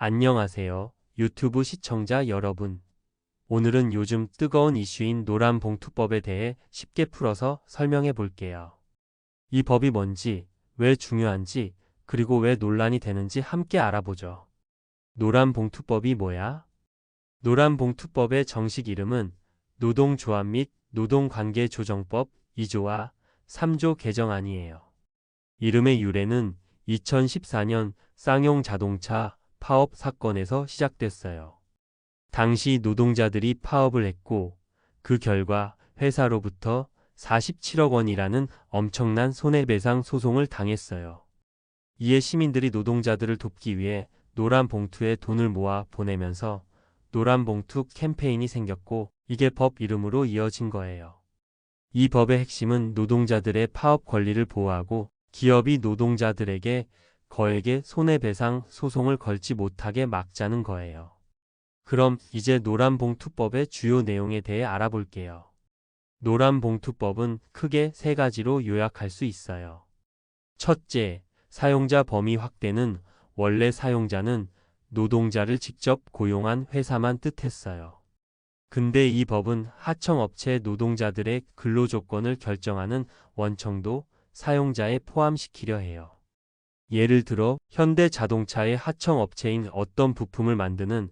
안녕하세요, 유튜브 시청자 여러분. 오늘은 요즘 뜨거운 이슈인 노란봉투법에 대해 쉽게 풀어서 설명해 볼게요. 이 법이 뭔지, 왜 중요한지, 그리고 왜 논란이 되는지 함께 알아보죠. 노란봉투법이 뭐야? 노란봉투법의 정식 이름은 노동조합 및 노동관계조정법 2조와 3조 개정안이에요. 이름의 유래는 2014년 쌍용 자동차 파업 사건에서 시작됐어요. 당시 노동자들이 파업을 했고 그 결과 회사로부터 47억 원이라는 엄청난 손해배상 소송을 당했어요. 이에 시민들이 노동자들을 돕기 위해 노란 봉투에 돈을 모아 보내면서 노란 봉투 캠페인이 생겼고 이게 법 이름으로 이어진 거예요. 이 법의 핵심은 노동자들의 파업 권리를 보호하고 기업이 노동자들에게 거액의 손해배상 소송을 걸지 못하게 막자는 거예요. 그럼 이제 노란봉투법의 주요 내용에 대해 알아볼게요. 노란봉투법은 크게 세 가지로 요약할 수 있어요. 첫째, 사용자 범위 확대는 원래 사용자는 노동자를 직접 고용한 회사만 뜻했어요. 근데 이 법은 하청업체 노동자들의 근로조건을 결정하는 원청도 사용자에 포함시키려 해요. 예를 들어 현대자동차의 하청업체인 어떤 부품을 만드는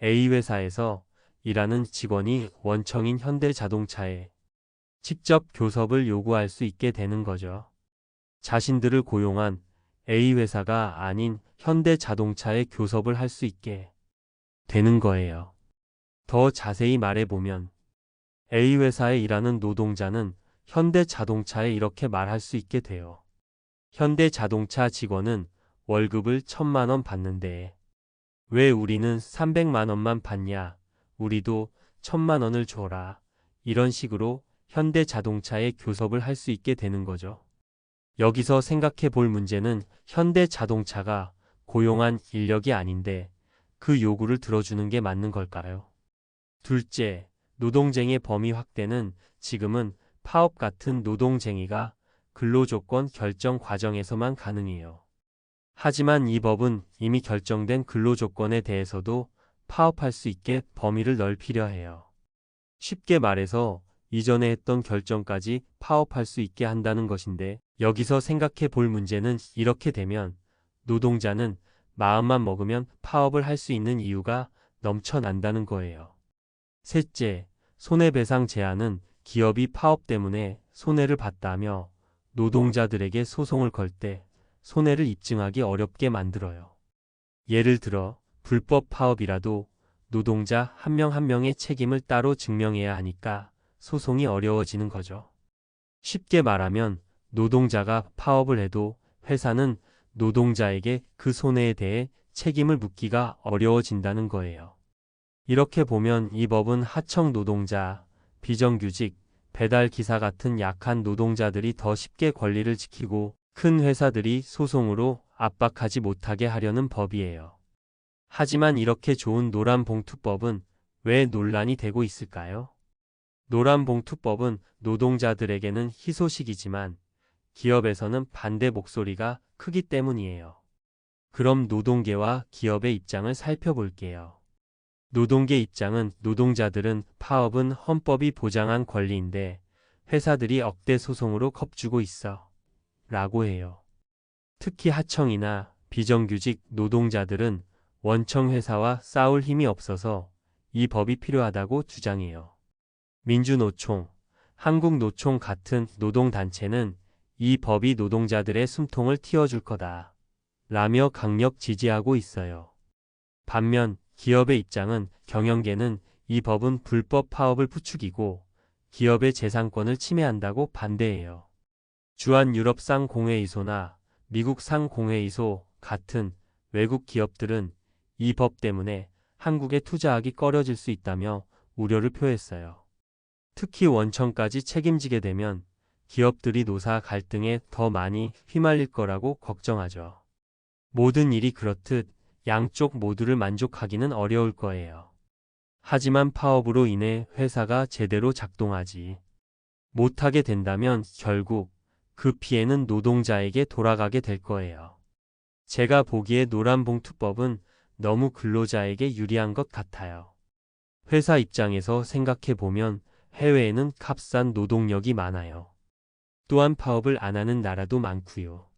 A회사에서 일하는 직원이 원청인 현대자동차에 직접 교섭을 요구할 수 있게 되는 거죠. 자신들을 고용한 A회사가 아닌 현대자동차에 교섭을 할 수 있게 되는 거예요. 더 자세히 말해보면 A회사에 일하는 노동자는 현대자동차에 이렇게 말할 수 있게 돼요. 현대자동차 직원은 월급을 1,000만 원 받는데 왜 우리는 300만 원만 받냐? 우리도 1,000만 원을 줘라. 이런 식으로 현대자동차에 교섭을 할 수 있게 되는 거죠. 여기서 생각해 볼 문제는 현대자동차가 고용한 인력이 아닌데 그 요구를 들어주는 게 맞는 걸까요? 둘째, 노동쟁의 범위 확대는 지금은 파업 같은 노동쟁의가 근로조건 결정 과정에서만 가능해요. 하지만 이 법은 이미 결정된 근로조건에 대해서도 파업할 수 있게 범위를 넓히려 해요. 쉽게 말해서 이전에 했던 결정까지 파업할 수 있게 한다는 것인데 여기서 생각해 볼 문제는 이렇게 되면 노동자는 마음만 먹으면 파업을 할 수 있는 이유가 넘쳐난다는 거예요. 셋째, 손해배상 제한은 기업이 파업 때문에 손해를 봤다며 노동자들에게 소송을 걸 때 손해를 입증하기 어렵게 만들어요. 예를 들어 불법 파업이라도 노동자 한 명 한 명의 책임을 따로 증명해야 하니까 소송이 어려워지는 거죠. 쉽게 말하면 노동자가 파업을 해도 회사는 노동자에게 그 손해에 대해 책임을 묻기가 어려워진다는 거예요. 이렇게 보면 이 법은 하청 노동자, 비정규직, 배달 기사 같은 약한 노동자들이 더 쉽게 권리를 지키고 큰 회사들이 소송으로 압박하지 못하게 하려는 법이에요. 하지만 이렇게 좋은 노란봉투법은 왜 논란이 되고 있을까요? 노란봉투법은 노동자들에게는 희소식이지만 기업에서는 반대 목소리가 크기 때문이에요. 그럼 노동계와 기업의 입장을 살펴볼게요. 노동계 입장은 노동자들은 파업은 헌법이 보장한 권리인데 회사들이 억대 소송으로 겁주고 있어 라고 해요. 특히 하청이나 비정규직 노동자들은 원청 회사와 싸울 힘이 없어서 이 법이 필요하다고 주장해요. 민주노총, 한국노총 같은 노동단체는 이 법이 노동자들의 숨통을 틔워줄 거다 라며 강력 지지하고 있어요. 반면 기업의 입장은 경영계는 이 법은 불법 파업을 부추기고 기업의 재산권을 침해한다고 반대해요. 주한유럽상공회의소나 미국상공회의소 같은 외국 기업들은 이 법 때문에 한국에 투자하기 꺼려질 수 있다며 우려를 표했어요. 특히 원청까지 책임지게 되면 기업들이 노사 갈등에 더 많이 휘말릴 거라고 걱정하죠. 모든 일이 그렇듯 양쪽 모두를 만족하기는 어려울 거예요. 하지만 파업으로 인해 회사가 제대로 작동하지 못하게 된다면 결국 그 피해는 노동자에게 돌아가게 될 거예요. 제가 보기에 노란봉투법은 너무 근로자에게 유리한 것 같아요. 회사 입장에서 생각해 보면 해외에는 값싼 노동력이 많아요. 또한 파업을 안 하는 나라도 많고요.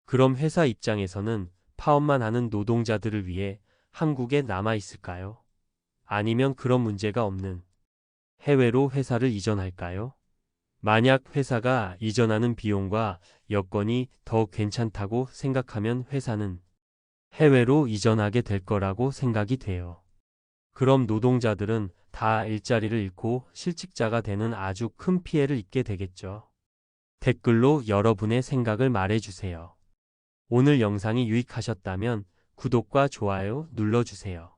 그럼 회사 입장에서는 파업만 하는 노동자들을 위해 한국에 남아 있을까요? 아니면 그런 문제가 없는 해외로 회사를 이전할까요? 만약 회사가 이전하는 비용과 여건이 더 괜찮다고 생각하면 회사는 해외로 이전하게 될 거라고 생각이 돼요. 그럼 노동자들은 다 일자리를 잃고 실직자가 되는 아주 큰 피해를 입게 되겠죠. 댓글로 여러분의 생각을 말해주세요. 오늘 영상이 유익하셨다면 구독과 좋아요 눌러주세요.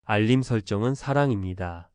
알림 설정은 사랑입니다.